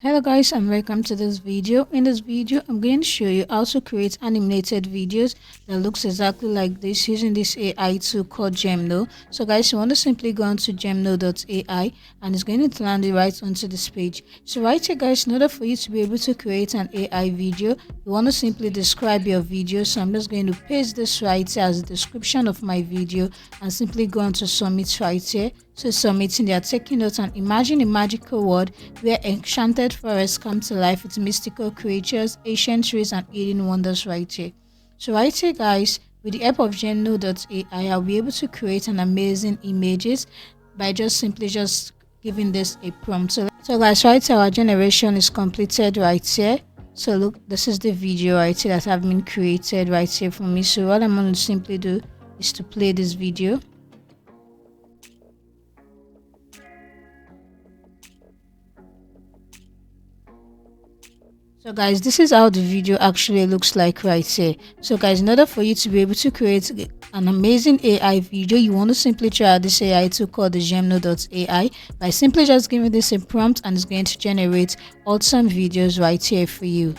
Hello guys and welcome to this video. In this video I'm going to show you how to create animated videos that looks exactly like this using this AI tool called Genmo. So guys, you want to simply go onto Genmo.ai and it's going to land you right onto this page. So right here guys, in order for you to be able to create an AI video, you want to simply describe your video. So I'm just going to paste this right here as a description of my video and simply go on to submit right here. So submitting, they are taking notes and imagine a magical world where enchanted forests come to life with mystical creatures, ancient trees and hidden wonders right here. So right here guys, with the help of Genmo.ai, I'll be able to create an amazing images by simply giving this a prompt. So guys, right here our generation is completed right here. So look, this is the video right here that have been created right here for me. So what I'm going to simply do is to play this video. So guys, this is how the video actually looks like right here. So guys, in order for you to be able to create an amazing AI video, you want to simply try out this AI tool called the Genmo.ai by simply just giving this a prompt and it's going to generate awesome videos right here for you.